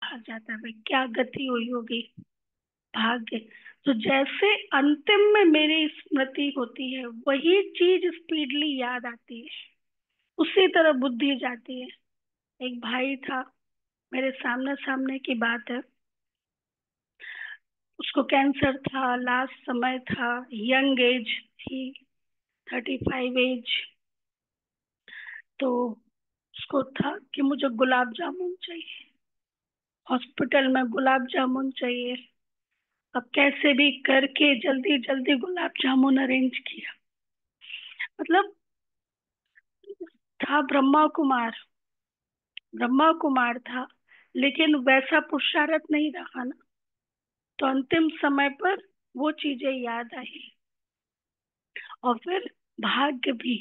भाग जाता है। भाई क्या गति हुई होगी, भाग गए। तो जैसे अंतिम में मेरी स्मृति होती है, वही चीज स्पीडली याद आती है, उसी तरह बुद्धि जाती है। एक भाई था, मेरे सामने सामने की बात है, उसको कैंसर था, लास्ट समय था, यंग एज थी, 35 एज। तो उसको था कि मुझे गुलाब जामुन चाहिए, हॉस्पिटल में गुलाब जामुन चाहिए। अब कैसे भी करके जल्दी जल्दी गुलाब जामुन अरेंज किया। मतलब था ब्रह्मा कुमार, ब्रह्मा कुमार था, लेकिन वैसा पुरुषार्थ नहीं रहा ना। तो अंतिम समय पर वो चीजें याद आई, और फिर भाग्य भी।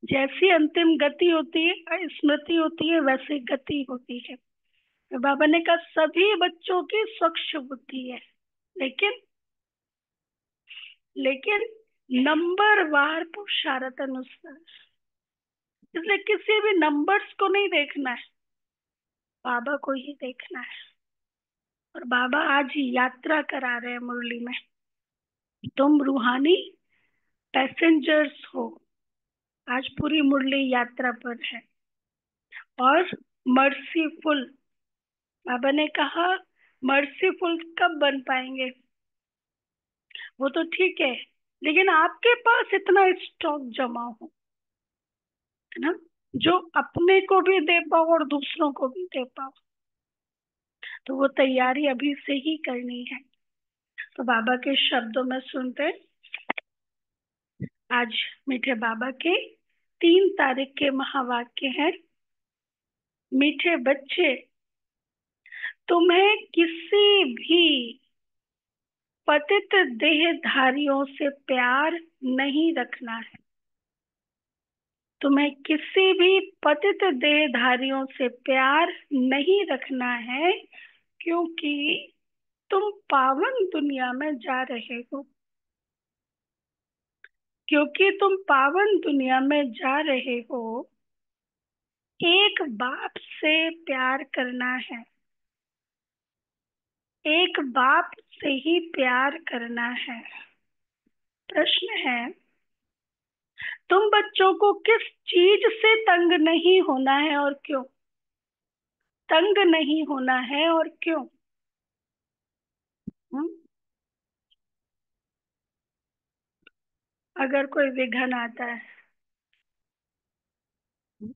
जैसी अंतिम गति होती है, स्मृति होती है, वैसे गति होती है। तो बाबा ने कहा सभी बच्चों की स्वच्छ बुद्धि है, लेकिन लेकिन नंबर वार पुरुषार्थ अनुसार। इसलिए किसी भी नंबर्स को नहीं देखना है, बाबा को ही देखना है। और बाबा आज यात्रा करा रहे हैं मुरली में। तुम रूहानी पैसेंजर्स हो, आज पूरी मुरली यात्रा पर है। और मर्सीफुल, बाबा ने कहा मर्सीफुल कब बन पाएंगे, वो तो ठीक है, लेकिन आपके पास इतना स्टॉक जमा हो, है ना, जो अपने को भी दे पाओ और दूसरों को भी दे पाओ। तो वो तैयारी अभी से ही करनी है। तो बाबा के शब्दों में सुनते हैं। आज मीठे बाबा के 3 तारीख के महावाक्य हैं। मीठे बच्चे, तुम्हें किसी भी पतित देहधारियों से प्यार नहीं रखना है। तुम्हें किसी भी पतित देहधारियों से प्यार नहीं रखना है, क्योंकि तुम पावन दुनिया में जा रहे हो। क्योंकि तुम पावन दुनिया में जा रहे हो, एक बाप से प्यार करना है, एक बाप से ही प्यार करना है। प्रश्न है, तुम बच्चों को किस चीज से तंग नहीं होना है और क्यों? तंग नहीं होना है और क्यों? हम्म? अगर कोई विघ्न आता है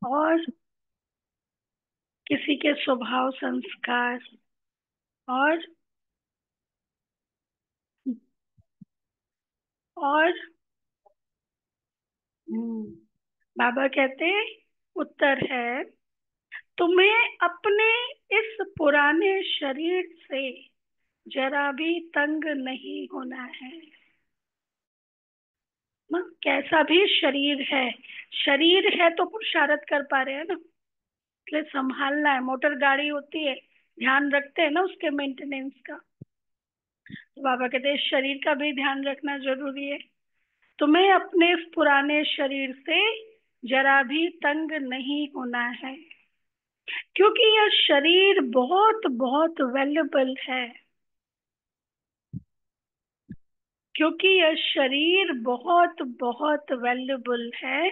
और किसी के स्वभाव संस्कार और और बाबा कहते हैं, उत्तर है, तुम्हें अपने इस पुराने शरीर से जरा भी तंग नहीं होना है। ना, कैसा भी शरीर है तो पुरुषार्थ कर पा रहे हैं ना, इसलिए संभालना है। मोटर गाड़ी होती है, ध्यान रखते हैं ना उसके मेंटेनेंस का। तो बाबा कहते हैं शरीर का भी ध्यान रखना जरूरी है। तुम्हें अपने इस पुराने शरीर से जरा भी तंग नहीं होना है, क्योंकि यह शरीर बहुत बहुत वैल्यूबल है। क्योंकि यह शरीर बहुत बहुत वैल्यूबल है।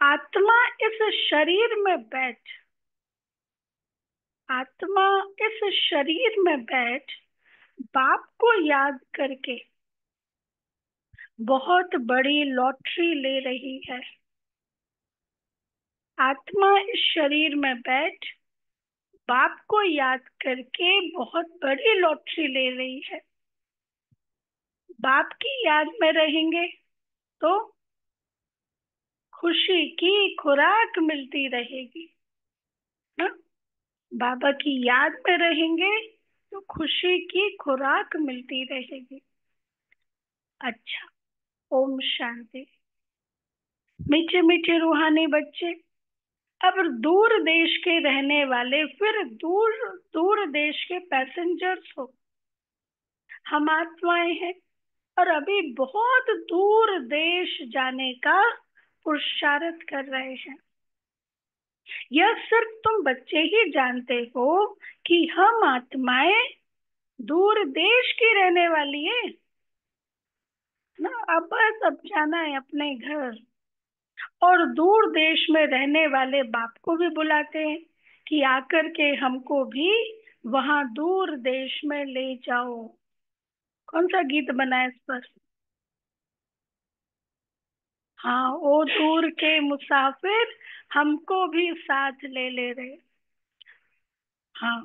आत्मा इस शरीर में बैठ आत्मा इस शरीर में बैठ बाप को याद करके बहुत बड़ी लॉटरी ले रही है। आत्मा इस शरीर में बैठ बाप को याद करके बहुत बड़ी लॉटरी ले रही है। बाप की याद में रहेंगे तो खुशी की खुराक मिलती रहेगी ना। बाबा की याद में रहेंगे तो खुशी की खुराक मिलती रहेगी। अच्छा, ओम शांति। मीठे मीठे रूहानी बच्चे, अब दूर देश के रहने वाले, फिर दूर दूर देश के पैसेंजर्स हो। हम आत्माएं हैं और अभी बहुत दूर देश जाने का पुरुषार्थ कर रहे हैं। यह सिर्फ तुम बच्चे ही जानते हो कि हम आत्माएं दूर देश की रहने वाली है ना। अब बस अब जाना है अपने घर। और दूर देश में रहने वाले बाप को भी बुलाते हैं कि आकर के हमको भी वहां दूर देश में ले जाओ। कौन सा गीत बना है इस पर? हाँ, ओ दूर के मुसाफिर हमको भी साथ ले ले रहे। हाँ,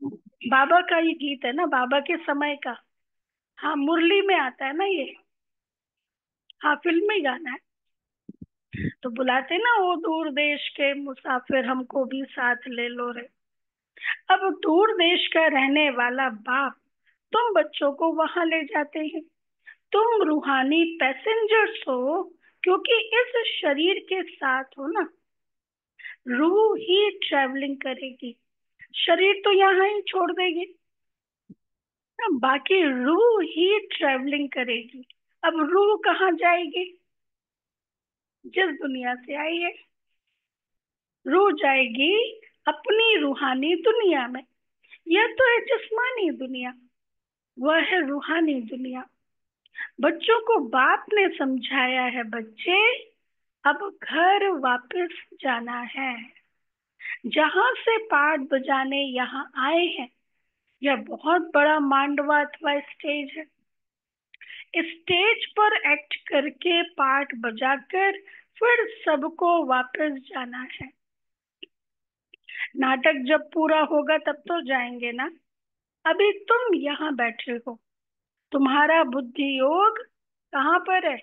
बाबा का ये गीत है ना, बाबा के समय का। हाँ, मुरली में आता है ना ये। हाँ, फिल्मी गाना है। तो बुलाते ना, वो दूर देश के मुसाफिर हमको भी साथ ले लो रे। अब दूर देश का रहने वाला बाप तुम बच्चों को वहां ले जाते हैं। तुम रूहानी पैसेंजर्स हो, क्योंकि इस शरीर के साथ हो ना। रूह ही ट्रैवलिंग करेगी, शरीर तो यहाँ ही छोड़ देगी ना, बाकी रूह ही ट्रैवलिंग करेगी। अब रूह कहाँ जाएगी? जिस दुनिया से आई है, रूह जाएगी अपनी रूहानी दुनिया में। यह तो है जिस्मानी दुनिया, वह है रूहानी दुनिया। बच्चों को बाप ने समझाया है, बच्चे अब घर वापस जाना है, जहां से पाठ बजाने यहाँ आए हैं। यह बहुत बड़ा मांडवा अथवा स्टेज है। स्टेज पर एक्ट करके पाठ बजाकर फिर सबको वापस जाना है। नाटक जब पूरा होगा तब तो जाएंगे ना। अभी तुम यहाँ बैठे हो, तुम्हारा बुद्धि योग कहाँ पर है?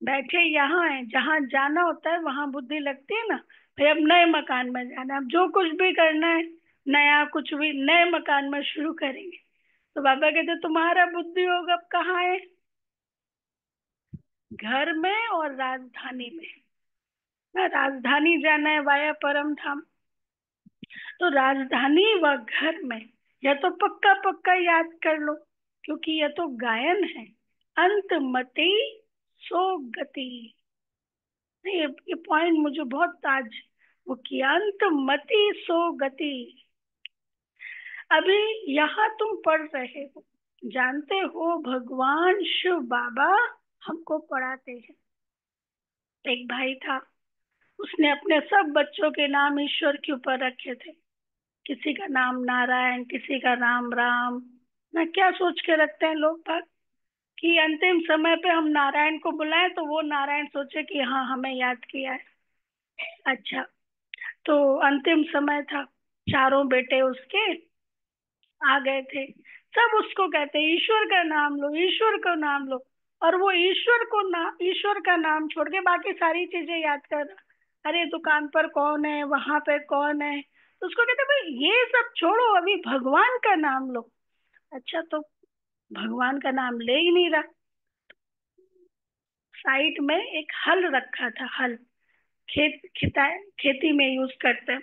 बैठे यहाँ है, जहाँ जाना होता है वहां बुद्धि लगती है ना। भाई अब नए मकान में जाना है, अब जो कुछ भी करना है नया, कुछ भी नए मकान में शुरू करेंगे। तो बाबा कहते तुम्हारा बुद्धि योग अब कहाँ है? घर में और राजधानी में ना। राजधानी जाना है वाया परम धाम। तो राजधानी व घर में, यह तो पक्का पक्का याद कर लो, क्योंकि यह तो गायन है। अंत मति सो गति। ये पॉइंट मुझे बहुत आज वो किया, अंत मति सो गति। अभी यहाँ तुम पढ़ रहे हो, जानते हो भगवान शिव बाबा हमको पढ़ाते हैं। एक भाई था, उसने अपने सब बच्चों के नाम ईश्वर के ऊपर रखे थे। किसी का नाम नारायण, किसी का नाम राम। ना क्या सोच के रखते हैं लोग बाग कि अंतिम समय पे हम नारायण को बुलाएं तो वो नारायण सोचे कि हाँ हमें याद किया है। अच्छा, तो अंतिम समय था, चारों बेटे उसके आ गए थे। सब उसको कहते ईश्वर का नाम लो, ईश्वर का नाम लो। और वो ईश्वर का नाम छोड़ के बाकी सारी चीजें याद कर रहा। अरे दुकान पर कौन है, वहां पे कौन है। तो उसको कहते भाई ये सब छोड़ो, अभी भगवान का नाम लो। अच्छा, तो भगवान का नाम ले ही नहीं रहा। साइड में एक हल रखा था, हल खेती में यूज करते हैं।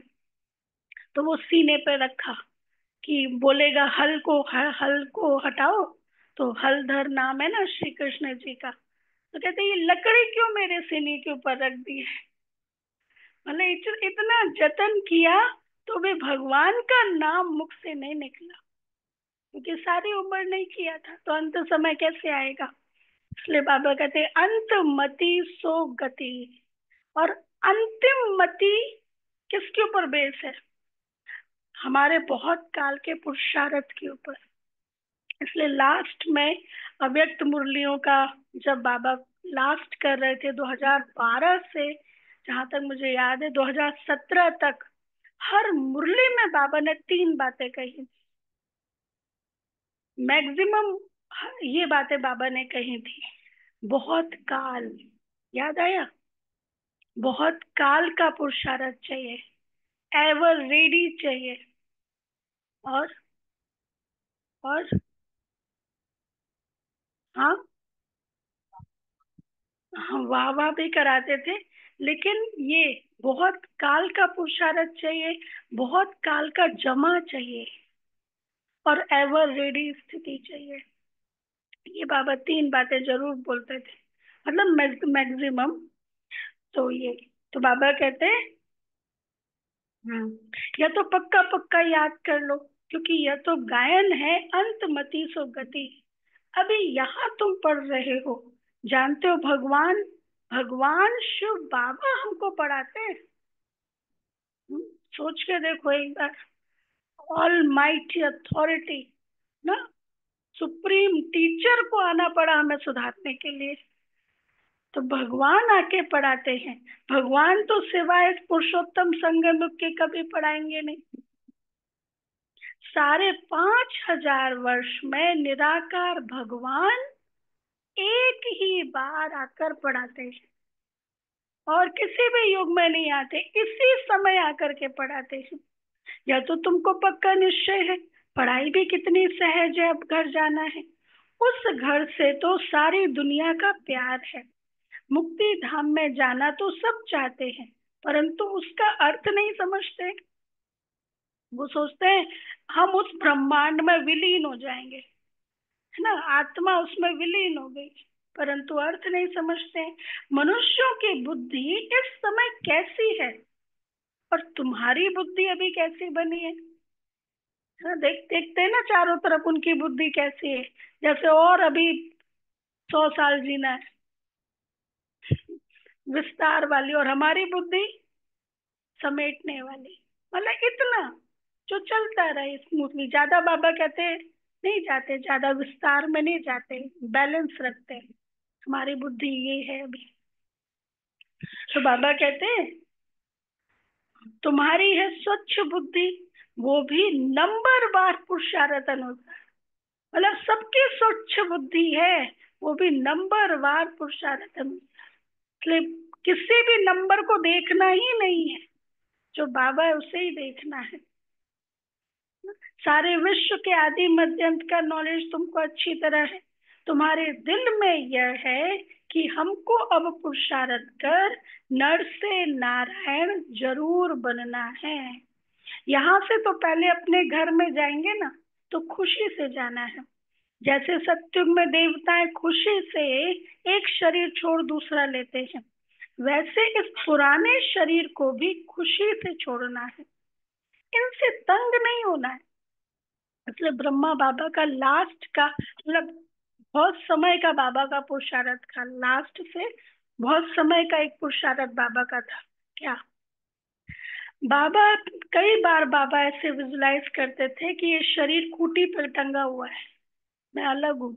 तो वो सीने पे रखा कि बोलेगा हल को हटाओ। तो हलधर नाम है ना श्री कृष्ण जी का। तो कहते ये लकड़ी क्यों मेरे सीने के ऊपर रख दी है? मतलब इतना जतन किया तो भी भगवान का नाम मुख से नहीं निकला, क्योंकि सारी उम्र नहीं किया था, तो अंत समय कैसे आएगा? इसलिए बाबा कहते अंत मति सो गति। और अंतिम मति किसके ऊपर बेस है? हमारे बहुत काल के पुरुषार्थ के ऊपर। इसलिए लास्ट में अव्यक्त मुरलियों का जब बाबा लास्ट कर रहे थे 2012 से, जहां तक मुझे याद है 2017 तक, हर मुरली में बाबा ने तीन बातें कही। मैक्सिमम ये बातें बाबा ने कही थी। बहुत काल, याद आया? बहुत काल का पुरुषार्थ चाहिए, एवर रेडी चाहिए। और और हाँ, हम वाह वाह भी कराते थे। लेकिन ये बहुत काल का पुरुषार्थ चाहिए, बहुत काल का जमा चाहिए, और एवर रेडी स्थिति चाहिए। ये बाबा तीन बातें जरूर बोलते थे, मतलब मैक्सिमम। तो ये, तो बाबा कहते या तो पक्का पक्का याद कर लो, क्योंकि यह तो गायन है, अंतमति सो गति। अभी यहाँ तुम पढ़ रहे हो, जानते हो भगवान, भगवान शिव बाबा हमको पढ़ाते हैं। सोच के देखो एक बार, ऑल माइटी अथॉरिटी ना, सुप्रीम टीचर को आना पड़ा हमें सुधारने के लिए, तो भगवान आके पढ़ाते हैं। भगवान तो सिवाय इस पुरुषोत्तम संगम के कभी पढ़ाएंगे नहीं। 5,500 वर्ष में निराकार भगवान एक ही बार आकर पढ़ाते हैं, और किसी भी युग में नहीं आते, इसी समय आकर के पढ़ाते हैं। या तो तुमको पक्का निश्चय है, पढ़ाई भी कितनी सहज है, अब घर जाना है, उस घर से तो सारी दुनिया का प्यार है। मुक्ति धाम में जाना तो सब चाहते हैं, परंतु उसका अर्थ नहीं समझते। वो सोचते हैं हम उस ब्रह्मांड में विलीन हो जाएंगे, है ना, आत्मा उसमें विलीन हो गई, परंतु अर्थ नहीं समझते। मनुष्यों की बुद्धि इस समय कैसी है, और तुम्हारी बुद्धि अभी कैसी बनी है। हाँ, देखते हैं ना चारों तरफ उनकी बुद्धि कैसी है, जैसे और अभी 100 साल जीना है, विस्तार वाली, और हमारी बुद्धि समेटने वाली। मतलब इतना जो चलता रहे स्मूथली, ज्यादा बाबा कहते हैं नहीं जाते, ज्यादा विस्तार में नहीं जाते, बैलेंस रखते हैं। हमारी बुद्धि ये है अभी। तो बाबा कहते हैं तुम्हारी है स्वच्छ बुद्धि, वो भी नंबर बार पुरुषार्थ अनुसार। मतलब सबकी स्वच्छ बुद्धि है, वो भी नंबर वार पुरुषार्थ अनुसार। इसलिए किसी भी नंबर को देखना ही नहीं है, जो बाबा है उसे ही देखना है। सारे विश्व के आदि मध्य अंत का नॉलेज तुमको अच्छी तरह है। तुम्हारे दिल में यह है कि हमको अब पुरुषार्थ कर नर से नारायण जरूर बनना है। यहाँ से तो पहले अपने घर में जाएंगे ना, तो खुशी से जाना है। जैसे सत्युग में देवताएं खुशी से एक शरीर छोड़ दूसरा लेते हैं, वैसे इस पुराने शरीर को भी खुशी से छोड़ना है। इनसे तंग नहीं होना है। मतलब ब्रह्मा बाबा का लास्ट का, मतलब बहुत समय का बाबा का पुरुषार्थ था, लास्ट से बहुत समय का एक पुरुषार्थ बाबा का था। क्या बाबा, कई बार बाबा ऐसे विजुलाइज करते थे कि ये शरीर खूंटी पर टंगा हुआ है, मैं अलग हूँ।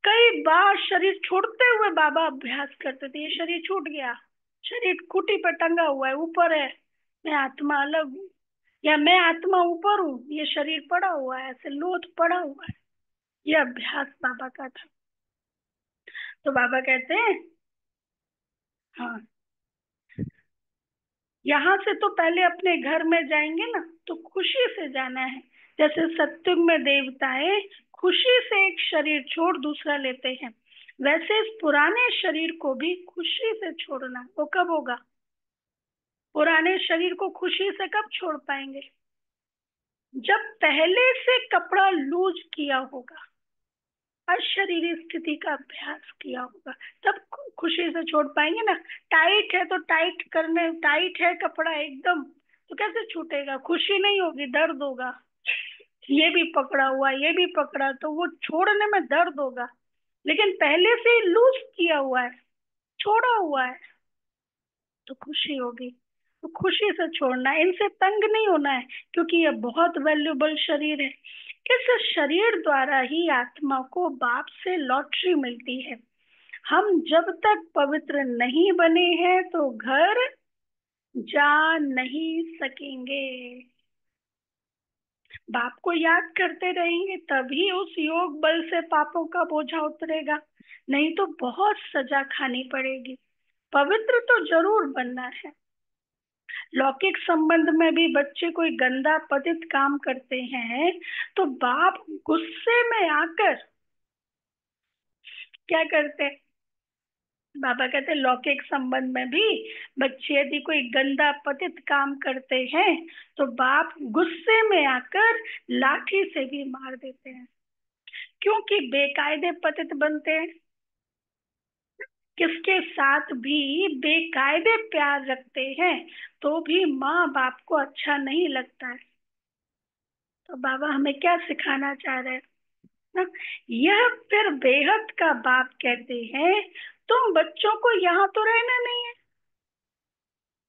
कई बार शरीर छोड़ते हुए बाबा अभ्यास करते थे, ये शरीर छूट गया, शरीर खूंटी पर टंगा हुआ है, ऊपर है, मैं आत्मा अलग हूँ, या मैं आत्मा ऊपर हूँ, ये शरीर पड़ा हुआ है, ऐसे लोथ पड़ा हुआ है। ये अभ्यास बाबा का था। तो बाबा कहते हैं हाँ, यहाँ से तो पहले अपने घर में जाएंगे ना, तो खुशी से जाना है। जैसे सत्युग में देवताएं खुशी से एक शरीर छोड़ दूसरा लेते हैं, वैसे इस पुराने शरीर को भी खुशी से छोड़ना। वो कब होगा? पुराने शरीर को खुशी से कब छोड़ पाएंगे? जब पहले से कपड़ा लूज किया होगा, अशरीरी स्थिति का अभ्यास किया होगा, तब खुशी से छोड़ पाएंगे ना। टाइट है तो टाइट करने, टाइट है कपड़ा एकदम, तो कैसे छूटेगा? खुशी नहीं होगी, दर्द होगा। ये भी पकड़ा हुआ, ये भी पकड़ा, तो वो छोड़ने में दर्द होगा। लेकिन पहले से ही लूज किया हुआ है, छोड़ा हुआ है, तो खुशी होगी। तो खुशी से छोड़ना है, इनसे तंग नहीं होना है, क्योंकि ये बहुत वैल्यूबल शरीर है। इस शरीर द्वारा ही आत्मा को बाप से लॉटरी मिलती है। हम जब तक पवित्र नहीं बने हैं तो घर जा नहीं सकेंगे। बाप को याद करते रहेंगे तभी उस योग बल से पापों का बोझा उतरेगा, नहीं तो बहुत सजा खानी पड़ेगी। पवित्र तो जरूर बनना है। लौकिक संबंध में भी बच्चे कोई गंदा पतित काम करते हैं, तो बाप गुस्से में आकर क्या करते हैं? बाबा कहते हैं लौकिक संबंध में भी बच्चे यदि कोई गंदा पतित काम करते हैं, तो बाप गुस्से में आकर लाठी से भी मार देते हैं। क्योंकि बेकायदे पतित बनते हैं, किसके साथ भी बेकायदे प्यार रखते हैं तो भी माँ बाप को अच्छा नहीं लगता है। तो बाबा हमें क्या सिखाना चाह रहे हैं ना? यह फिर बेहद का बाप कहते हैं, तुम बच्चों को यहाँ तो रहना नहीं है,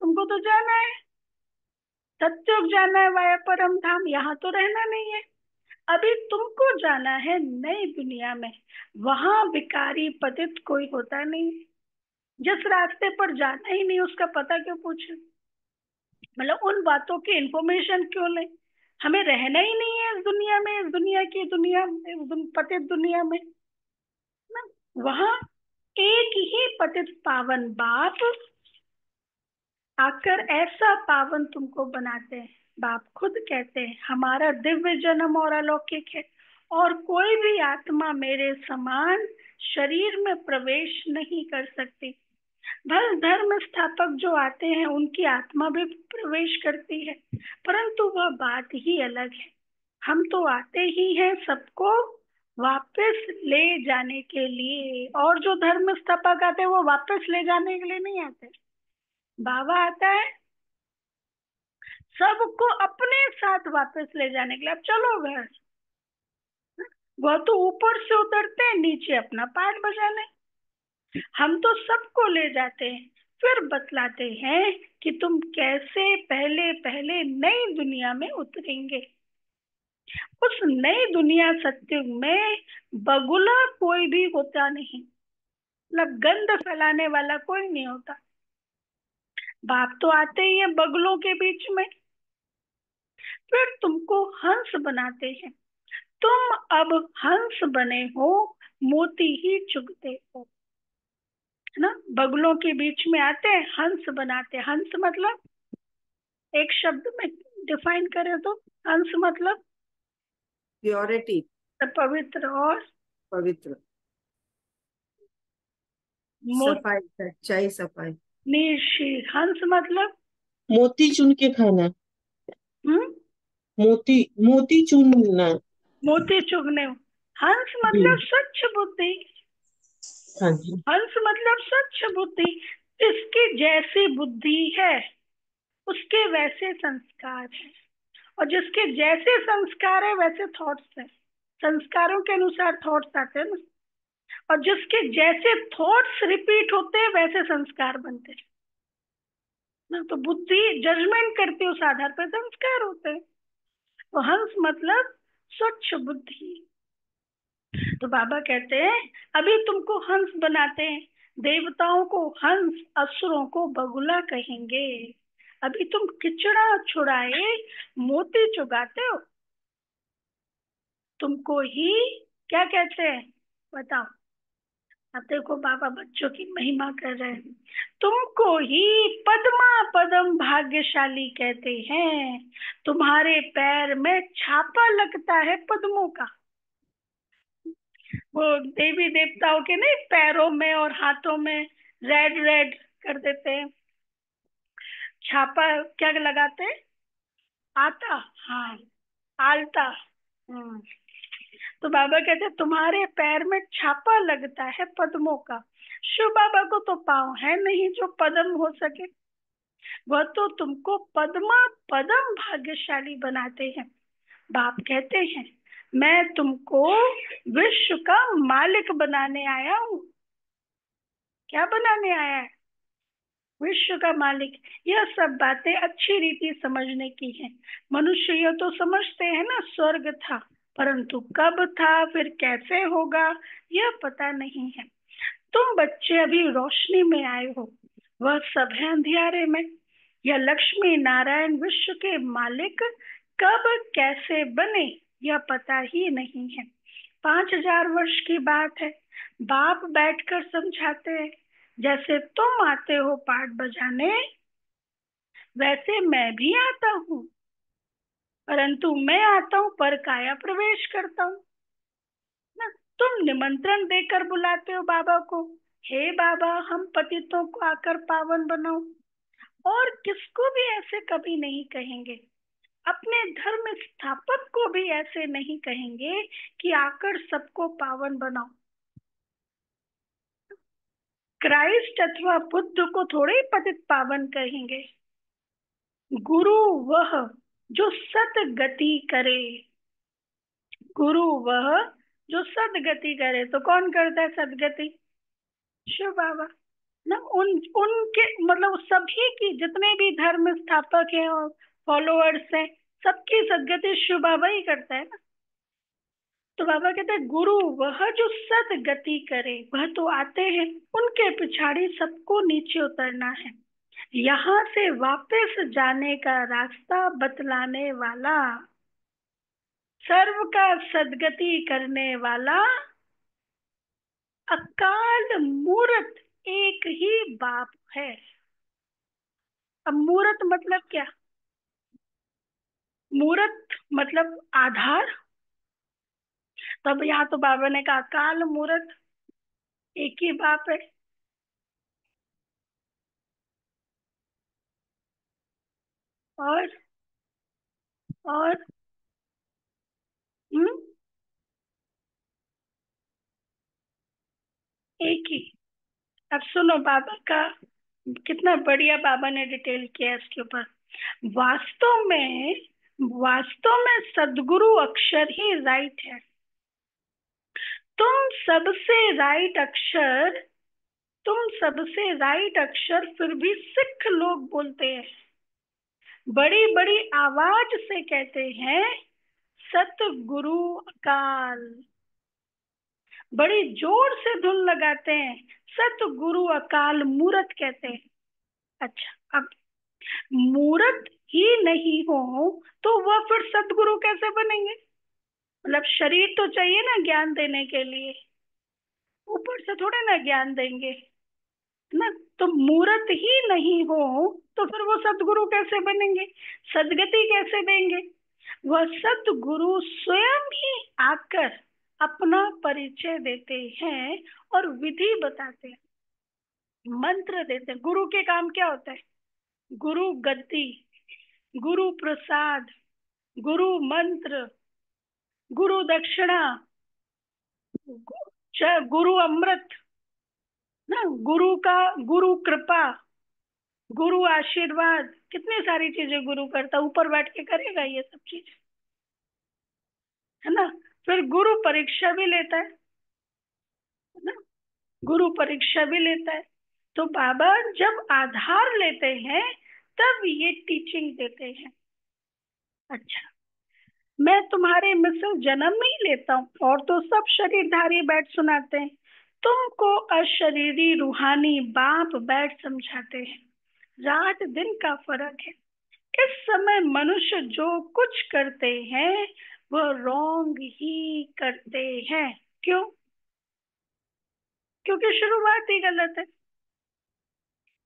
तुमको तो जाना है, सत्युग जाना है, वाया परम धाम, यहाँ तो रहना नहीं है। अभी तुमको जाना है नई दुनिया में, वहां विकारी पतित कोई होता नहीं। जिस रास्ते पर जाना ही नहीं उसका पता क्यों पूछे? मतलब उन बातों की इंफॉर्मेशन क्यों ले? हमें रहना ही नहीं है इस दुनिया में, इस दुनिया की दुनिया, पतित दुनिया में ना। वहां एक ही पतित पावन बाप आकर ऐसा पावन तुमको बनाते हैं। बाप खुद कहते हैं हमारा दिव्य जन्म और अलौकिक है, और कोई भी आत्मा मेरे समान शरीर में प्रवेश नहीं कर सकती। भल धर्म स्थापक जो आते हैं उनकी आत्मा भी प्रवेश करती है, परंतु वह बात ही अलग है। हम तो आते ही हैं सबको वापस ले जाने के लिए, और जो धर्म स्थापक आते हैं वो वापस ले जाने के लिए नहीं आते। बाबा आता है सबको अपने साथ वापस ले जाने के लिए। अब चलो घर, वह तो ऊपर से उतरते हैं नीचे अपना पाठ बजाने, हम तो सबको ले जाते हैं, फिर बतलाते हैं कि तुम कैसे पहले पहले नई दुनिया में उतरेंगे। उस नई दुनिया सत्युग में बगुला कोई भी होता नहीं, मतलब गंध फैलाने वाला कोई नहीं होता। बाप तो आते ही है बगुलों के बीच में, फिर तुमको हंस बनाते हैं। तुम अब हंस बने हो, मोती ही चुगते हो, है ना। बगुलों के बीच में आते हैं, हंस बनाते हैं। हंस मतलब एक शब्द में डिफाइन करें तो हंस मतलब प्योरिटी, पवित्र और पवित्र, सफाई, सच्चाई, सफाई। निर्शील। हंस मतलब मोती चुन के खाना। हम्म, मोती, मोती चुनना। मोती चुगने। हंस जी। मतलब स्वच्छ बुद्धि। हाँ जी। हंस मतलब स्वच्छ बुद्धि। इसकी जैसी बुद्धि है उसके वैसे संस्कार है, और जिसके जैसे संस्कार है वैसे थॉट्स है। संस्कारों के अनुसार थॉट्स आते हैं ना, और जिसके जैसे थॉट्स रिपीट होते हैं वैसे संस्कार बनते हैं ना। तो बुद्धि जजमेंट करती है, उस आधार पर संस्कार होते हैं। तो हंस मतलब स्वच्छ बुद्धि। तो बाबा कहते हैं अभी तुमको हंस बनाते हैं, देवताओं को हंस, असुरों को बगुला कहेंगे। अभी तुम खिचड़ा छुड़ाए मोती चुगाते हो, तुमको ही क्या कहते हैं बताओ। अब देखो बाबा बच्चों की महिमा कर रहे हैं। तुमको ही पद्मा पदम भाग्यशाली कहते हैं, तुम्हारे पैर में छापा लगता है पद्मों का। वो देवी देवताओं के नहीं पैरों में और हाथों में रेड रेड कर देते हैं छापा। क्या लगाते हैं? आता, हाँ, आलता। हम्म। तो बाबा कहते हैं तुम्हारे पैर में छापा लगता है पद्मों का। शिव बाबा को तो पाँव है नहीं जो पद्म हो सके, वह तो तुमको पद्मा पदम भाग्यशाली बनाते हैं। बाप कहते हैं मैं तुमको विश्व का मालिक बनाने आया हूँ। क्या बनाने आया है? विश्व का मालिक। यह सब बातें अच्छी रीति समझने की हैं। मनुष्य यह तो समझते हैं ना स्वर्ग था, परंतु कब था फिर कैसे होगा यह पता नहीं है। तुम बच्चे अभी रोशनी में आए हो, वह सब है अंधियारे में। यह लक्ष्मी नारायण विश्व के मालिक कब कैसे बने यह पता ही नहीं है। 5000 वर्ष की बात है, बाप बैठकर समझाते हैं। जैसे तुम आते हो पाठ बजाने वैसे मैं भी आता हूँ, परंतु मैं आता हूँ पर काया प्रवेश करता हूँ ना। तुम निमंत्रण देकर बुलाते हो बाबा को, हे बाबा हम पतितों को आकर पावन बनाओ, और किसको भी ऐसे कभी नहीं कहेंगे। अपने धर्म स्थापक को भी ऐसे नहीं कहेंगे कि आकर सबको पावन बनाओ। क्राइस्ट अथवा बुद्ध को थोड़े ही पतित पावन कहेंगे। गुरु वह जो सतगति करे, गुरु वह जो सदगति करे। तो कौन करता है सदगति? शिव बाबा ना। उनके मतलब सभी की, जितने भी धर्म स्थापक हैं और फॉलोअर्स हैं, सबकी सदगति शिव बाबा ही करता है ना। तो बाबा कहते हैं गुरु वह जो सदगति करे, वह तो आते हैं, उनके पिछाड़ी सबको नीचे उतरना है। यहाँ से वापस जाने का रास्ता बतलाने वाला, सर्व का सदगति करने वाला अकाल मूर्त एक ही बाप है। अब मूर्त मतलब क्या? मूर्त मतलब आधार। तब यहाँ तो बाबा ने कहा अकाल मूर्त एक ही बाप है। और और हम्म एक ही। अब सुनो बाबा का कितना बढ़िया बाबा ने डिटेल किया इसके ऊपर। वास्तव में सदगुरु अक्षर ही राइट है। तुम सबसे राइट अक्षर तुम सबसे राइट अक्षर फिर भी सिख लोग बोलते हैं, बड़ी बड़ी आवाज से कहते हैं सतगुरु अकाल। बड़ी जोर से धुन लगाते हैं, सतगुरु अकाल मूरत कहते हैं। अच्छा, अब मूरत ही नहीं हो तो वह फिर सतगुरु कैसे बनेंगे? मतलब शरीर तो चाहिए ना ज्ञान देने के लिए, ऊपर से थोड़े ना ज्ञान देंगे ना। तो मूरत ही नहीं हो तो फिर वो सतगुरु कैसे बनेंगे? सदगति कैसे देंगे? वह सतगुरु स्वयं ही आकर अपना परिचय देते हैं और विधि बताते हैं, मंत्र देते हैं। गुरु के काम क्या होता है? गुरु गद्दी, गुरु प्रसाद, गुरु मंत्र, गुरु दक्षिणा, गुरु अमृत ना, गुरु कृपा, गुरु आशीर्वाद, कितनी सारी चीजें गुरु करता, ऊपर बैठ के करेगा ये सब चीज, है ना। फिर गुरु परीक्षा भी लेता है ना, गुरु परीक्षा भी लेता है। तो बाबा जब आधार लेते हैं तब ये टीचिंग देते हैं। अच्छा, मैं तुम्हारे मिसल जन्म में ही लेता हूँ और तो सब शरीरधारी बैठ सुनाते हैं, तुमको अशरीरी रूहानी बाप बैठ समझाते हैं। रात दिन का फर्क है। इस समय मनुष्य जो कुछ करते हैं वह रॉन्ग ही करते हैं। क्यों? क्योंकि शुरुआत ही गलत है।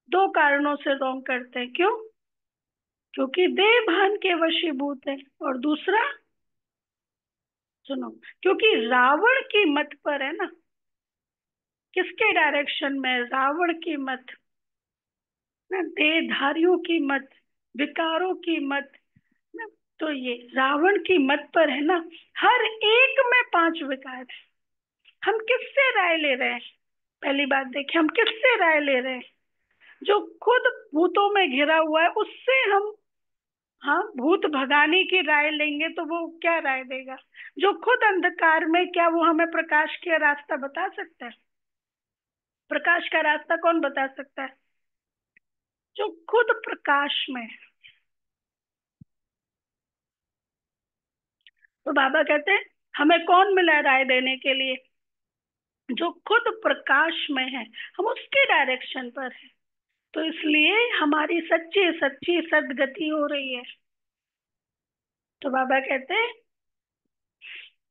दो कारणों से रॉन्ग करते हैं। क्यों? क्योंकि देह भान के वशीभूत है, और दूसरा सुनो, क्योंकि रावण की मत पर है ना। किसके डायरेक्शन में? रावण की मत ना, देहधारियों की मत, विकारों की मत ना। तो ये रावण की मत पर है ना। हर एक में 5 विकार है। हम किससे राय ले रहे हैं? पहली बात देखिए, हम किससे राय ले रहे हैं? जो खुद भूतों में घिरा हुआ है उससे हम, हाँ, भूत भगाने की राय लेंगे तो वो क्या राय देगा? जो खुद अंधकार में, क्या वो हमें प्रकाश का रास्ता बता सकता है? प्रकाश का रास्ता कौन बता सकता है? जो खुद प्रकाश में है। तो बाबा कहते हैं हमें कौन मिला राय देने के लिए? जो खुद प्रकाश में है, हम उसके डायरेक्शन पर है। तो इसलिए हमारी सच्ची सच्ची सदगति हो रही है। तो बाबा कहते हैं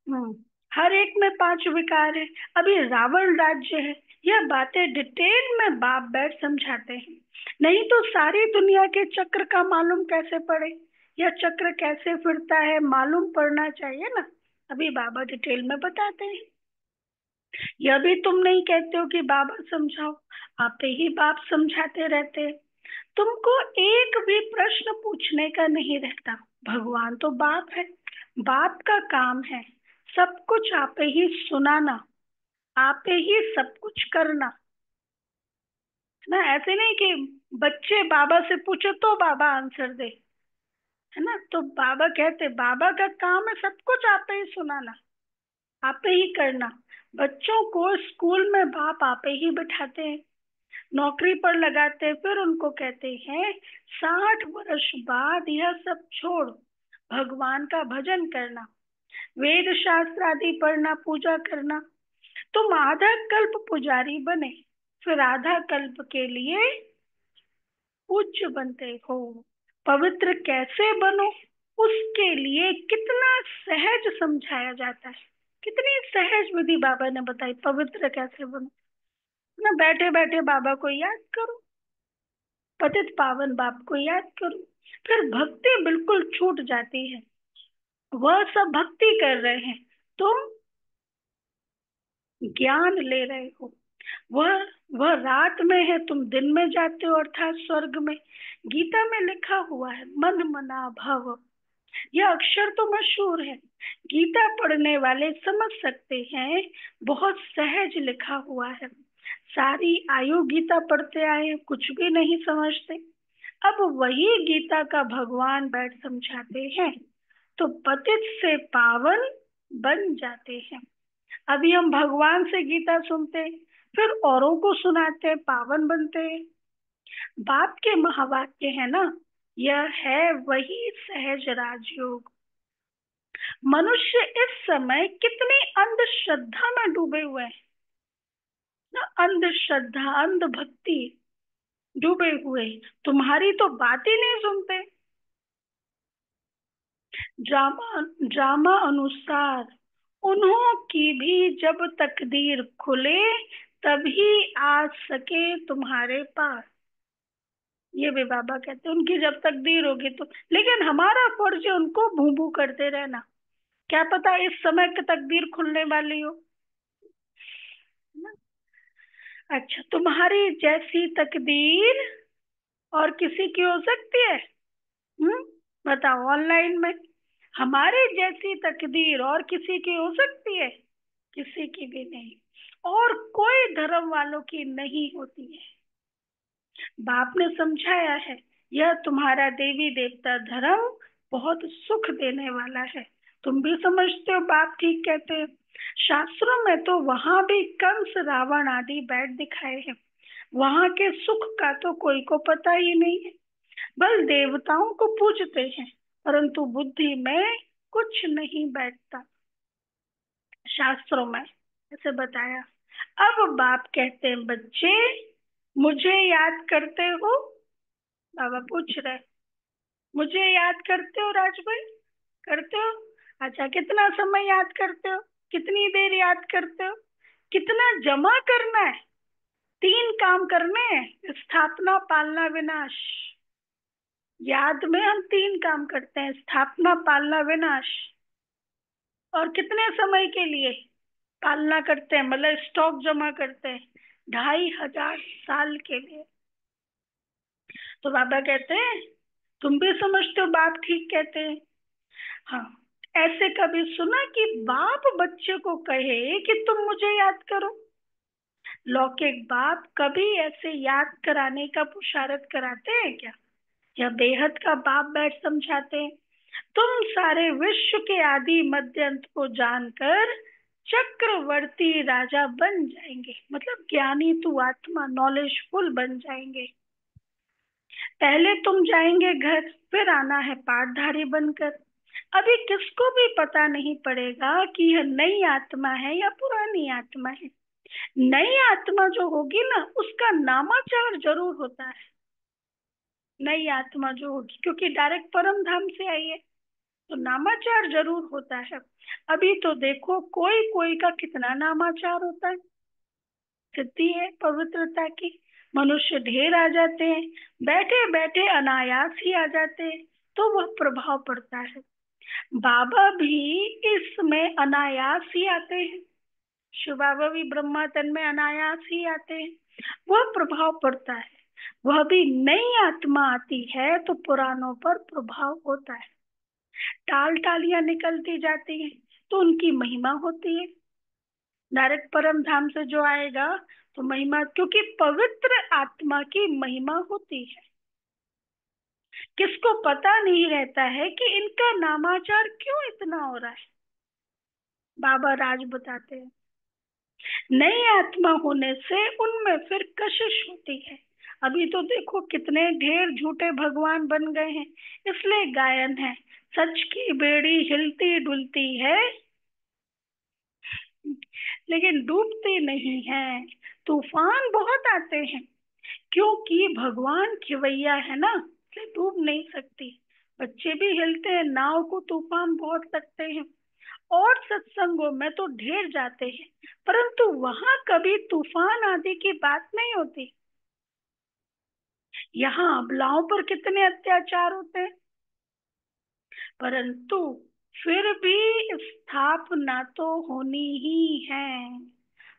हम्म हर एक में 5 विकार है। अभी रावण राज्य है, यह बातें डिटेल में बाप बैठ समझाते हैं। नहीं तो सारी दुनिया के चक्र का मालूम कैसे पड़े? यह चक्र कैसे फिरता है मालूम पड़ना चाहिए ना। अभी बाबा डिटेल में बताते हैं। यह भी तुम नहीं कहते हो कि बाबा समझाओ, आप ही बाप समझाते रहते हैं। तुमको एक भी प्रश्न पूछने का नहीं रहता। भगवान तो बाप है, बाप का काम है सब कुछ आप ही सुनाना, आप ही सब कुछ करना। ना, ऐसे नहीं कि बच्चे बाबा से पूछे तो बाबा आंसर दे, है ना। तो बाबा कहते, बाबा का काम है सब कुछ आप ही सुनाना, आप ही करना। बच्चों को स्कूल में बाप आप ही बिठाते हैं, नौकरी पर लगाते हैं, फिर उनको कहते हैं 60 वर्ष बाद यह सब छोड़ भगवान का भजन करना, वेद शास्त्र आदि पढ़ना, पूजा करना। तुम आधा कल्प पुजारी बने, फिर आधा कल्प के लिए पूज्य बनते हो। पवित्र कैसे बनो, उसके लिए कितना सहज समझाया जाता है। कितनी सहज विधि बाबा ने बताई, पवित्र कैसे बनो। ना बैठे बैठे बाबा को याद करो, पतित पावन बाप को याद करो, फिर भक्ति बिल्कुल छूट जाती है। वह सब भक्ति कर रहे हैं, तुम ज्ञान ले रहे हो। वह वह रात में है, तुम दिन में जाते हो, अर्थात स्वर्ग में। गीता में लिखा हुआ है मन मना भव, यह अक्षर तो मशहूर है, गीता पढ़ने वाले समझ सकते हैं, बहुत सहज लिखा हुआ है। सारी आयु गीता पढ़ते आए, कुछ भी नहीं समझते, अब वही गीता का भगवान बैठ समझाते हैं, तो पतित से पावन बन जाते हैं। अभी हम भगवान से गीता सुनते, फिर औरों को सुनाते, पावन बनते। बाप के महावाक्य है ना, यह है वही सहज राजयोग। मनुष्य इस समय कितनी अंधश्रद्धा में डूबे हुए हैं ना, अंधश्रद्धा, अंध भक्ति डूबे हुए। तुम्हारी तो बात ही नहीं सुनते। ड्रामा ड्रामा अनुसार उन्हों की भी जब तकदीर खुले, तभी आ सके तुम्हारे पास। ये भी बाबा कहते हैं उनकी जब तकदीर होगी तो, लेकिन हमारा फर्ज है उनको भू भू करते रहना। क्या पता इस समय की तकदीर खुलने वाली हो ना। अच्छा, तुम्हारी जैसी तकदीर और किसी की हो सकती है? हम्म, बताओ ऑनलाइन में। हमारे जैसी तकदीर और किसी की हो सकती है? किसी की भी नहीं, और कोई धर्म वालों की नहीं होती है। बाप ने समझाया है, यह तुम्हारा देवी देवता धर्म बहुत सुख देने वाला है। तुम भी समझते हो बाप ठीक कहते हैं। शास्त्रों में तो वहां भी कंस रावण आदि बैठ दिखाए हैं, वहां के सुख का तो कोई को पता ही नहीं है। बस देवताओं को पूजते हैं, परंतु बुद्धि में कुछ नहीं बैठता। शास्त्रों में ऐसे बताया। अब बाप कहते हैं, बच्चे मुझे याद करते हो? बाबा पूछ रहे, मुझे याद करते हो राज भाई? करते हो? अच्छा, कितना समय याद करते हो? कितनी देर याद करते हो? कितना जमा करना है? 3 काम करने हैं, स्थापना, पालना, विनाश। याद में हम 3 काम करते हैं, स्थापना, पालना, विनाश। और कितने समय के लिए पालना करते हैं, मतलब स्टॉक जमा करते हैं? 2500 साल के लिए। तो बाबा कहते हैं, तुम भी समझते हो बाप ठीक कहते हैं। हाँ, ऐसे कभी सुना कि बाप बच्चे को कहे कि तुम मुझे याद करो? लौकिक बाप कभी ऐसे याद कराने का पुरुषार्थ कराते हैं क्या? या बेहद का बाप बैठ समझाते हैं, तुम सारे विश्व के आदि मध्य अंत को जानकर चक्रवर्ती राजा बन जाएंगे, मतलब ज्ञानी तू आत्मा, नॉलेजफुल बन जाएंगे। पहले तुम जाएंगे घर, फिर आना है पाठधारी बनकर। अभी किसको भी पता नहीं पड़ेगा कि यह नई आत्मा है या पुरानी आत्मा है। नई आत्मा जो होगी ना, उसका नामाचार जरूर होता है। नई आत्मा जो होगी, क्योंकि डायरेक्ट परम धाम से आई है, तो नामाचार जरूर होता है। अभी तो देखो कोई कोई का कितना नामाचार होता है, सिद्धि है पवित्रता की। मनुष्य ढेर आ जाते हैं, बैठे बैठे अनायास ही आ जाते हैं, तो वह प्रभाव पड़ता है। बाबा भी इसमें अनायास ही आते हैं, शिव बाबा भी ब्रह्मा तन में अनायास ही आते हैं, वह प्रभाव पड़ता है। वह भी नई आत्मा आती है तो पुरानों पर प्रभाव होता है। टाल टालियां निकलती जाती हैं तो उनकी महिमा होती है। डायरेक्ट परम धाम से जो आएगा तो महिमा, क्योंकि पवित्र आत्मा की महिमा होती है। किसको पता नहीं रहता है कि इनका नामाचार क्यों इतना हो रहा है। बाबा राज बताते हैं, नई आत्मा होने से उनमें फिर कशिश होती है। अभी तो देखो कितने ढेर झूठे भगवान बन गए हैं, इसलिए गायन है, सच की बेड़ी हिलती डुलती है लेकिन डूबती नहीं है। तूफान बहुत आते हैं, क्योंकि भगवान खिवैया है ना, इसलिए डूब नहीं सकती। बच्चे भी हिलते हैं, नाव को तूफान बहुत लगते हैं। और सत्संगों में तो ढेर जाते हैं, परंतु वहां कभी तूफान आदि की बात नहीं होती। यहाँ अबलाओं पर कितने अत्याचार होते हैं, परंतु फिर भी स्थापना तो होनी ही है।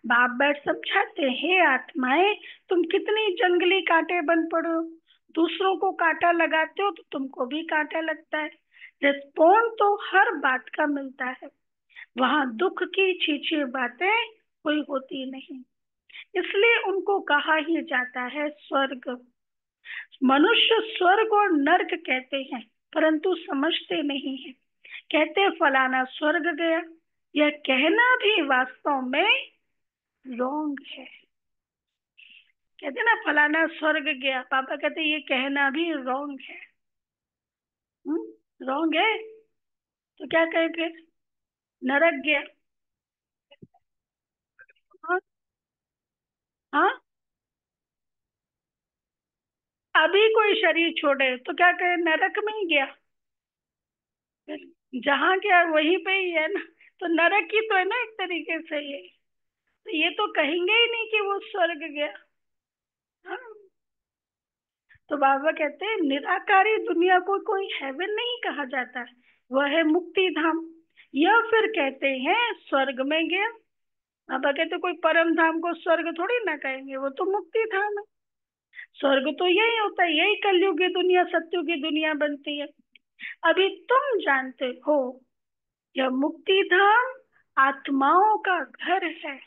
बाप बैठ समझाते हैं, आत्माएं तुम कितनी जंगली कांटे बन पड़ो, दूसरों को कांटा लगाते हो तो तुमको भी कांटा लगता है। रिस्पॉन्ड तो हर बात का मिलता है, वहां दुख की छीछी बातें कोई होती नहीं, इसलिए उनको कहा ही जाता है स्वर्ग। मनुष्य स्वर्ग और नर्क कहते हैं, परंतु समझते नहीं है। कहते फलाना स्वर्ग गया, यह कहना भी वास्तव में रॉन्ग है। कहते ना फलाना स्वर्ग गया, पापा कहते ये कहना भी रॉन्ग है। रॉन्ग है तो क्या कहे फिर, नरक गया। हाँ, हाँ? अभी कोई शरीर छोड़े तो क्या कहे, नरक में ही गया। जहाँ गया वहीं पे ही है ना, तो नरक ही तो है ना एक तरीके से ये। तो ये तो कहेंगे ही नहीं कि वो स्वर्ग गया। हाँ? तो बाबा कहते हैं निराकारी दुनिया को कोई हेवन नहीं कहा जाता है, वह है मुक्ति धाम। यह फिर कहते हैं स्वर्ग में गया। बाबा कहते कोई परम धाम को स्वर्ग थोड़ी ना कहेंगे, वो तो मुक्ति धाम है। स्वर्ग तो यही होता है, यही कलयुग की दुनिया सत्युग की दुनिया बनती है। अभी तुम जानते हो, यह मुक्ति धाम आत्माओं का घर है।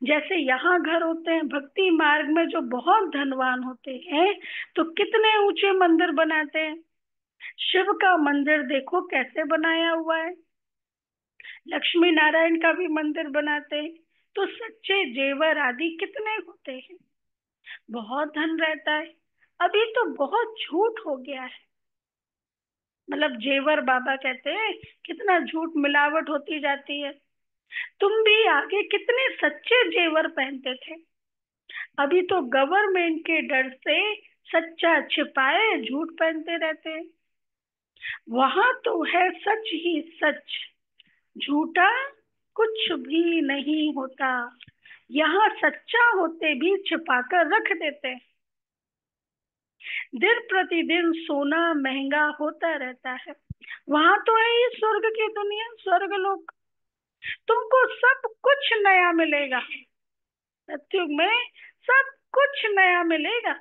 जैसे यहाँ घर होते हैं, भक्ति मार्ग में जो बहुत धनवान होते हैं तो कितने ऊंचे मंदिर बनाते हैं। शिव का मंदिर देखो कैसे बनाया हुआ है, लक्ष्मी नारायण का भी मंदिर बनाते हैं। तो सच्चे जेवर आदि कितने होते हैं, बहुत धन रहता है। अभी तो बहुत झूठ हो गया है, मतलब जेवर बाबा कहते हैं कितना झूठ मिलावट होती जाती है। तुम भी आगे कितने सच्चे जेवर पहनते थे, अभी तो गवर्नमेंट के डर से सच्चा छिपाए झूठ पहनते रहते हैं। वहां तो है सच ही सच, झूठा कुछ भी नहीं होता। यहाँ सच्चा होते भी छिपाकर रख देते हैं। दिन प्रतिदिन सोना महंगा होता रहता है। वहां तो है ही स्वर्ग की दुनिया, स्वर्ग लोक। तुमको सब कुछ नया मिलेगा, सत्युग में सब कुछ नया मिलेगा।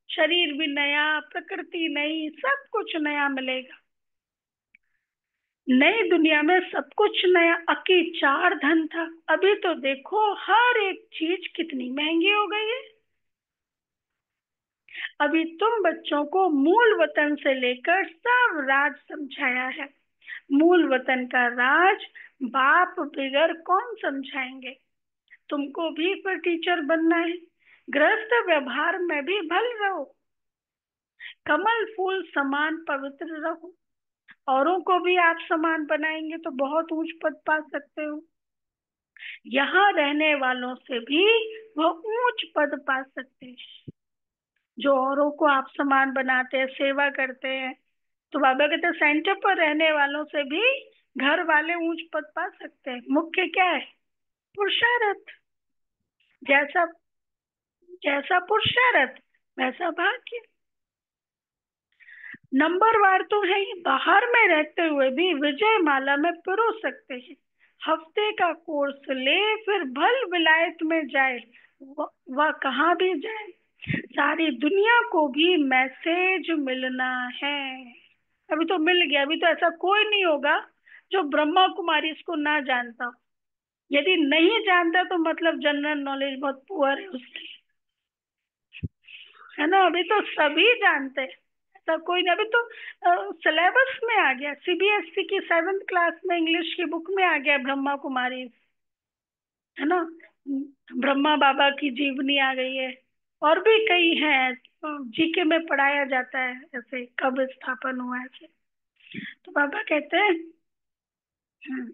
शरीर भी नया, प्रकृति नई, सब कुछ नया मिलेगा। नई दुनिया में सब कुछ नया। अकी चार धन था, अभी तो देखो हर एक चीज कितनी महंगी हो गई है। अभी तुम बच्चों को मूल वतन से लेकर सब राज समझाया है। मूल वतन का राज बाप बिगर कौन समझाएंगे। तुमको भी फिर टीचर बनना है, गृहस्थ व्यवहार में भी भल रहो, कमल फूल समान पवित्र रहो। औरों को भी आप समान बनाएंगे तो बहुत ऊंच पद पा सकते हो। यहाँ रहने वालों से भी वह ऊंच पद पा सकते हैं, जो औरों को आप समान बनाते हैं, सेवा करते हैं। तो बाबा कहते हैं सेंटर पर रहने वालों से भी घर वाले ऊंच पद पा सकते हैं। मुख्य क्या है, पुरुषार्थ। जैसा जैसा पुरुषार्थ वैसा भाग्य। नंबरवार तो है ही, बाहर में रहते हुए भी विजय माला में पिरो सकते हैं। हफ्ते का कोर्स ले फिर भल विलायत में जाए, वह कहाँ भी जाए, सारी दुनिया को भी मैसेज मिलना है। अभी तो मिल गया, अभी तो ऐसा कोई नहीं होगा जो ब्रह्मा कुमारी इसको ना जानता हो। यदि नहीं जानता तो मतलब जनरल नॉलेज बहुत पुअर है उसकी, है ना। अभी तो सभी जानते हैं, ऐसा कोई नहीं। अभी तो सिलेबस में आ गया, सीबीएसई की 7th क्लास में इंग्लिश की बुक में आ गया ब्रह्मा कुमारी, है ना। ब्रह्मा बाबा की जीवनी आ गई है, और भी कई हैं, जीके में पढ़ाया जाता है ऐसे, कब स्थापन हुआ ऐसे। तो बाबा कहते हैं हम्म,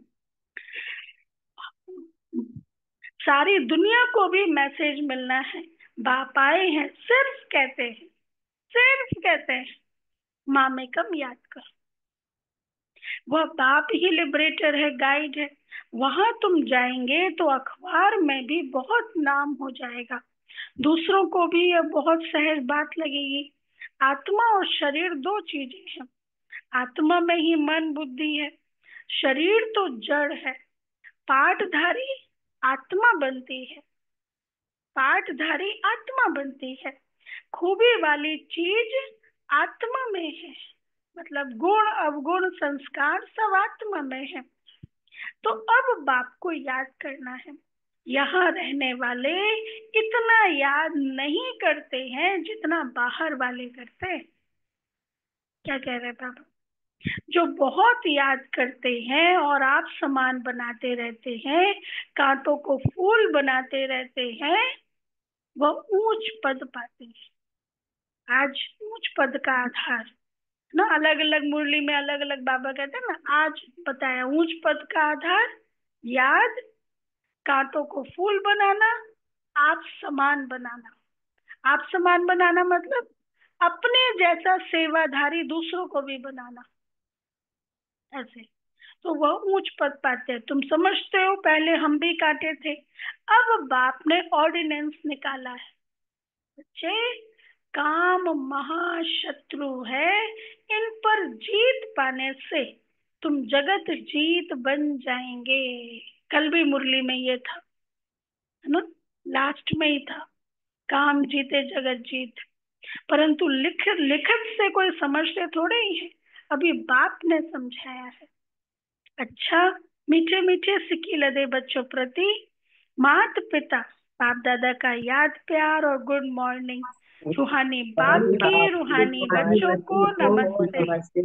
सारी दुनिया को भी मैसेज मिलना है। बाप आए हैं, सिर्फ कहते हैं मामेकम याद कर। वह बाप ही लिबरेटर है, गाइड है। वहां तुम जाएंगे तो अखबार में भी बहुत नाम हो जाएगा, दूसरों को भी यह बहुत सहज बात लगेगी। आत्मा और शरीर दो चीजें हैं। आत्मा में ही मन बुद्धि है, शरीर तो जड़ है। पाठधारी आत्मा बनती है, पाठधारी आत्मा बनती है। खूबी वाली चीज आत्मा में है, मतलब गुण अवगुण संस्कार सब आत्मा में है। तो अब बाप को याद करना है। यहाँ रहने वाले इतना याद नहीं करते हैं जितना बाहर वाले करते हैं। क्या कह रहे हैं बाबा? जो बहुत याद करते हैं और आप समान बनाते रहते हैं, कांटों को फूल बनाते रहते हैं, वह ऊंच पद पाते हैं। आज ऊंच पद का आधार ना, अलग अलग मुरली में अलग अलग बाबा कहते हैं ना, आज बताया ऊंच पद का आधार याद, कांटों को फूल बनाना, आप समान बनाना। आप समान बनाना मतलब अपने जैसा सेवाधारी दूसरों को भी बनाना, ऐसे। तो वह ऊंच पद पाते हैं। तुम समझते हो पहले हम भी काटे थे, अब बाप ने ऑर्डिनेंस निकाला है। बच्चे, काम महाशत्रु है, इन पर जीत पाने से तुम जगत जीत बन जाएंगे। कल भी मुरली में ये था, है ना, लास्ट में ही था, काम जीते जगत जीत। परंतु लिखत से कोई समझते थोड़े ही है, अभी बाप ने समझाया है। अच्छा, मीठे मीठे सिक्की लदे बच्चों प्रति मात पिता बाप दादा का याद प्यार और गुड मॉर्निंग। रूहानी बाप रूहानी की बाप की रूहानी रूहानी बच्चों को बच्चों को नमस्ते। नमस्ते।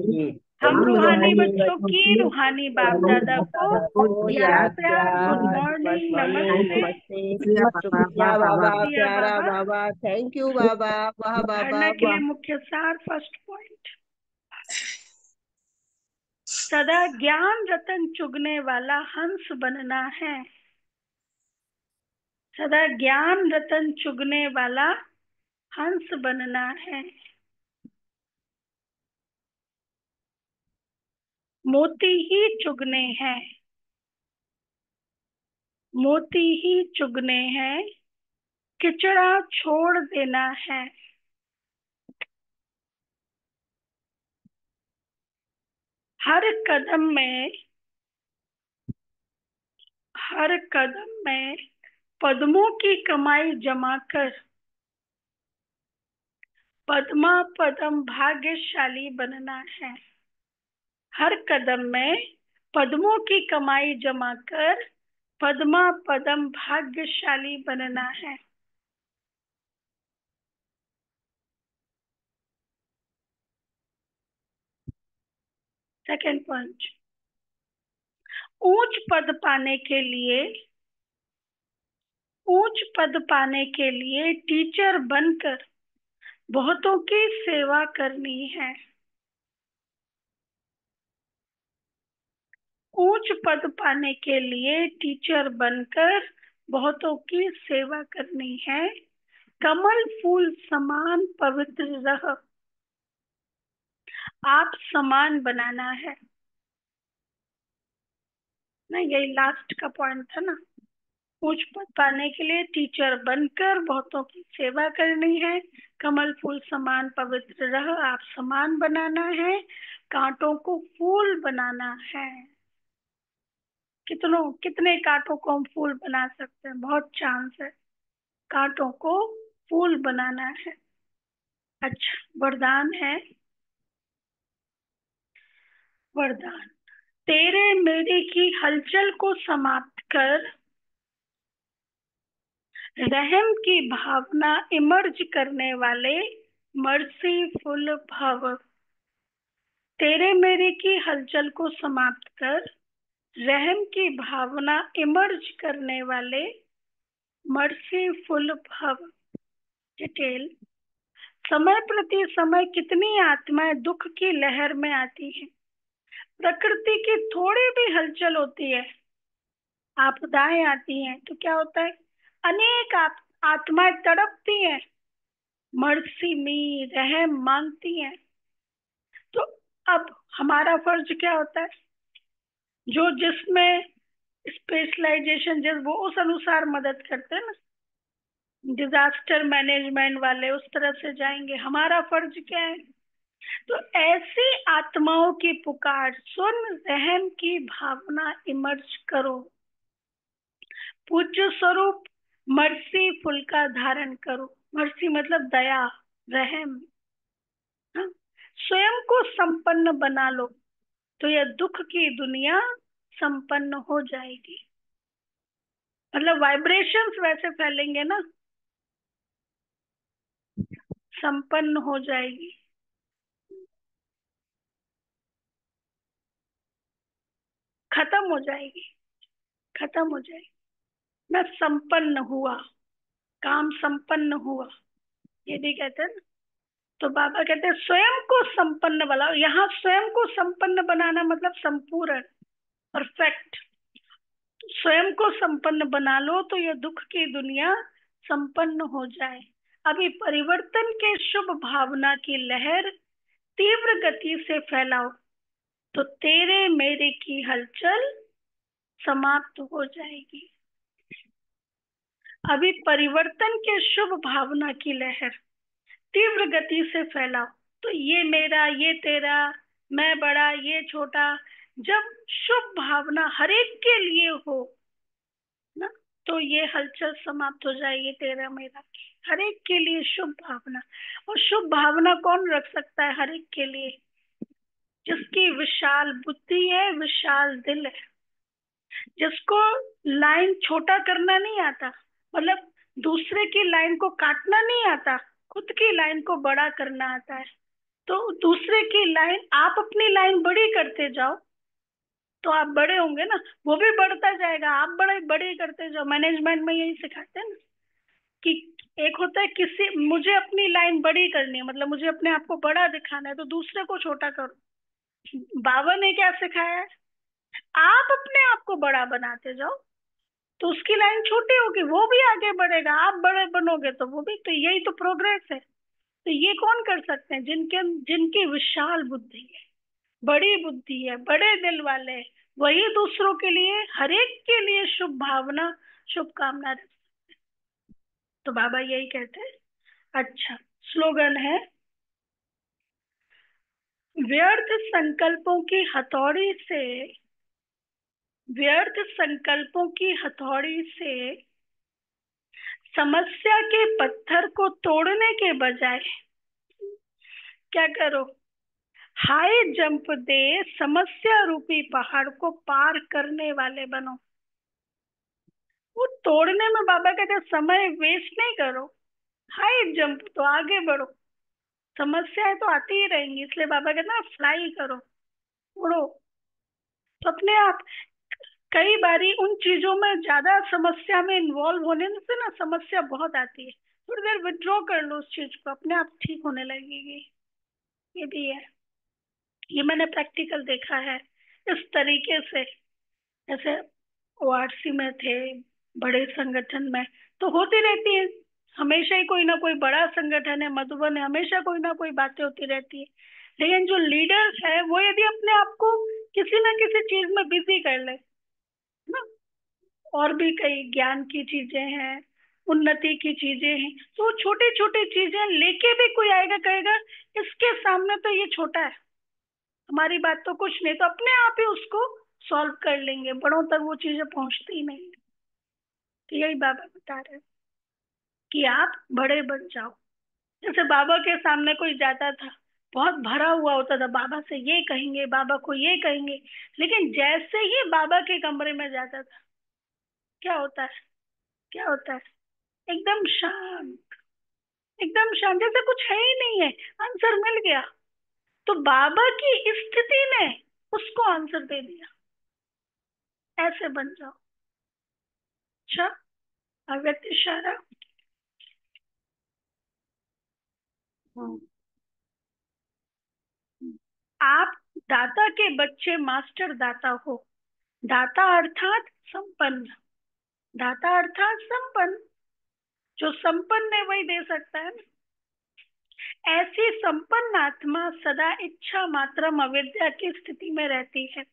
हम हम रूहानी रूहानी बच्चों बच्चों की की रूहानी बाप रूहानी दादा बाप को दादा को याद याद प्यार गुड प्यार गुड मॉर्निंग मॉर्निंग नमस्ते। नमस्ते। शुक्रिया बाबा, शुक्रिया वाह बाबा, बाबा। शुक्रिया प्यारा बाबा। बाबा, थैंक यू बाबा, वाह बाबा धारणा के लिए वाह। मुख्य सार, फर्स्ट पॉइंट, सदा ज्ञान रतन चुगने वाला हंस बनना है। सदा ज्ञान रतन चुगने वाला हंस बनना है। मोती ही चुगने हैं, मोती ही चुगने हैं, किचड़ा छोड़ देना है। हर कदम में, हर कदम में पद्मों की कमाई जमा कर पद्मा पदम भाग्यशाली बनना है। हर कदम में पद्मों की कमाई जमा कर पद्मा पदम भाग्यशाली बनना है। सेकंड पॉइंट, ऊंच पद पाने के लिए, ऊंच पद पाने के लिए टीचर बनकर बहुतों की सेवा करनी है। ऊंच पद पाने के लिए टीचर बनकर बहुतों की सेवा करनी है। कमल फूल समान पवित्र रह, आप समान बनाना है ना, यही लास्ट का पॉइंट था ना। ऊंच पद पाने के लिए टीचर बनकर बहुतों की सेवा करनी है। कमल फूल समान पवित्र रह, आप समान बनाना है। कांटों को फूल बनाना है। कितने कांटों को हम फूल बना सकते हैं? बहुत चांस है, कांटों को फूल बनाना है। अच्छा, वरदान है, वरदान, तेरे मेरे की हलचल को समाप्त कर रहम की भावना इमर्ज करने वाले मर्सीफुल भव। तेरे मेरे की हलचल को समाप्त कर रहम की भावना इमर्ज करने वाले मर्सीफुल भव। डिटेल। समय प्रति समय कितनी आत्माएं दुख की लहर में आती हैं। प्रकृति की थोड़ी भी हलचल होती है, आपदाएं आती हैं, तो क्या होता है, अनेक आत्माएं तड़पती हैं, मर्सी में रहम मांगती हैं। तो अब हमारा फर्ज क्या होता है, जो जिसमें स्पेशलाइजेशन जिस वो उस अनुसार मदद करते हैं ना, डिजास्टर मैनेजमेंट वाले उस तरफ से जाएंगे। हमारा फर्ज क्या है, तो ऐसी आत्माओं की पुकार सुन रहम की भावना इमर्ज करो, पूज्य स्वरूप मर्सी फुल का धारण करो। मर्सी मतलब दया, रहम। हाँ? स्वयं को संपन्न बना लो तो यह दुख की दुनिया संपन्न हो जाएगी। मतलब वाइब्रेशंस वैसे फैलेंगे ना, संपन्न हो जाएगी। खत्म हो जाएगी, खत्म हो जाएगी। मैं संपन्न हुआ, काम संपन्न हुआ, ये भी कहते हैं ना। तो बाबा कहते हैं स्वयं को संपन्न बनाओ। यहाँ स्वयं को संपन्न बनाना मतलब संपूर्ण, परफेक्ट। स्वयं को संपन्न बना लो तो ये दुख की दुनिया संपन्न हो जाए। अभी परिवर्तन के शुभ भावना की लहर तीव्र गति से फैलाओ तो तेरे मेरे की हलचल समाप्त हो जाएगी। अभी परिवर्तन के शुभ भावना की लहर तीव्र गति से फैलाओ तो ये मेरा, ये तेरा, मैं बड़ा, ये छोटा, जब शुभ भावना हरेक के लिए हो ना, तो ये हलचल समाप्त हो जाएगी। तेरा मेरा की हरेक के लिए शुभ भावना। और शुभ भावना कौन रख सकता है हरेक के लिए, जिसकी विशाल बुद्धि है, विशाल दिल है, जिसको लाइन छोटा करना नहीं आता, मतलब दूसरे की लाइन को काटना नहीं आता, खुद की लाइन को बड़ा करना आता है। तो दूसरे की लाइन, आप अपनी लाइन बड़ी करते जाओ तो आप बड़े होंगे ना, वो भी बढ़ता जाएगा, आप बड़े बड़े करते जाओ। मैनेजमेंट में यही सिखाते हैं ना कि एक होता है किसी, मुझे अपनी लाइन बड़ी करनी है, मतलब मुझे अपने आप को बड़ा दिखाना है, तो दूसरे को छोटा करो। बाबा ने क्या सिखाया है, आप अपने आप को बड़ा बनाते जाओ तो उसकी लाइन छोटी होगी, वो भी आगे बढ़ेगा, आप बड़े बनोगे तो वो भी। तो यही तो प्रोग्रेस है। तो ये कौन कर सकते हैं, जिनकी विशाल बुद्धि है, बड़ी बुद्धि है, बड़े दिल वाले हैं, वही दूसरों के लिए, हरेक के लिए शुभ भावना, शुभकामना रख। तो बाबा यही कहते हैं। अच्छा, स्लोगन है, व्यर्थ संकल्पों की हथौड़ी से, व्यर्थ संकल्पों की हथौड़ी से समस्या के पत्थर को तोड़ने के बजाय क्या करो, हाई जंप दे समस्या रूपी पहाड़ को पार करने वाले बनो। वो तोड़ने में बाबा कहते समय वेस्ट नहीं करो, हाई जंप, तो आगे बढ़ो। समस्याएं तो आती ही रहेंगी, इसलिए बाबा कहते हैं फ्लाई करो, उड़ो। तो अपने आप, कई बारी उन चीजों में ज्यादा समस्या में इन्वॉल्व होने से ना समस्या बहुत आती है, थोड़ी देर विड्रॉ कर लो उस चीज को, अपने आप ठीक होने लगेगी। ये भी है, ये मैंने प्रैक्टिकल देखा है इस तरीके से। जैसे ओआरसी में थे, बड़े संगठन में, तो होती रहती है, हमेशा ही कोई ना कोई बड़ा संगठन है, मधुबन है, हमेशा कोई ना कोई बातें होती रहती है। लेकिन जो लीडर्स है वो यदि अपने आप को किसी ना किसी चीज में बिजी कर ले ना, और भी कई ज्ञान की चीजें हैं, उन्नति की चीजें हैं, तो छोटी छोटी चीजें लेके भी कोई आएगा कहेगा इसके सामने तो ये छोटा है, हमारी बात तो कुछ नहीं, तो अपने आप ही उसको सॉल्व कर लेंगे, बड़ों तक वो चीजें पहुंचती ही नहीं। तो यही बाबा बता रहे हैं कि आप बड़े बन जाओ। जैसे बाबा के सामने कोई जाता था, बहुत भरा हुआ होता था, बाबा से ये कहेंगे, बाबा को ये कहेंगे, लेकिन जैसे ही बाबा के कमरे में जाता था क्या होता है? क्या होता है? एकदम शांत, एकदम शांत, जैसे कुछ है ही नहीं है, आंसर मिल गया। तो बाबा की स्थिति ने उसको आंसर दे दिया। ऐसे बन जाओ। अच्छा, अव्यक्त इशारा। आप दाता के बच्चे मास्टर दाता हो। दाता अर्थात संपन्न। दाता अर्थात संपन्न। जो संपन्न है वही दे सकता है ना। ऐसी संपन्न आत्मा सदा इच्छा मात्रम अविद्या की स्थिति में रहती है।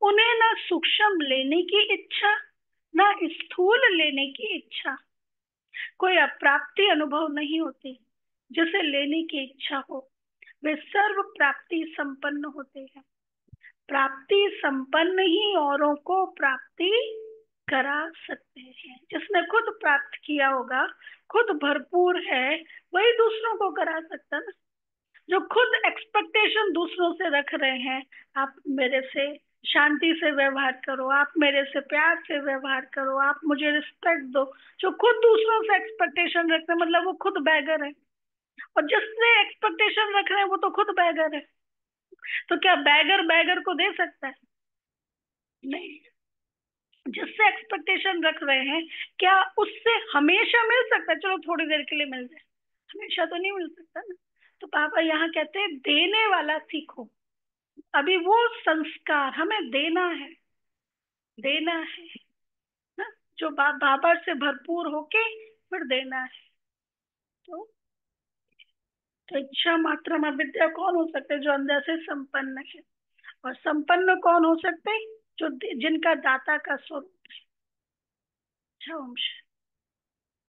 उन्हें ना सूक्ष्म लेने की इच्छा, ना स्थूल लेने की इच्छा, कोई अप्राप्ति अनुभव नहीं होती जिसे लेने की इच्छा हो। वे सर्व प्राप्ति संपन्न होते हैं। प्राप्ति संपन्न ही औरों को प्राप्ति करा सकते हैं। जिसने खुद प्राप्त किया होगा, खुद भरपूर है, वही दूसरों को करा सकता है ना। जो खुद एक्सपेक्टेशन दूसरों से रख रहे हैं, आप मेरे से शांति से व्यवहार करो, आप मेरे से प्यार से व्यवहार करो, आप मुझे रिस्पेक्ट दो, जो खुद दूसरों से एक्सपेक्टेशन रखते हैं, मतलब वो खुद बैगर है। और जिससे एक्सपेक्टेशन रख रहे हैं वो तो खुद बैगर है। तो क्या बैगर बैगर को दे सकता है? नहीं। जिससे एक्सपेक्टेशन रख रहे हैं, क्या उससे हमेशा मिल सकता है? चलो थोड़ी देर के लिए मिल जाए, हमेशा तो नहीं मिल सकता ना। तो पापा यहाँ कहते हैं देने वाला सीखो। अभी वो संस्कार हमें देना है, देना है ना, जो बाबा से भरपूर होके फिर देना है। तो इच्छा मात्र में विद्या कौन हो सकते? जो अंदर से संपन्न है। और संपन्न कौन हो सकते? जो जिनका दाता का स्वरूप है। अच्छा, ओम शांति।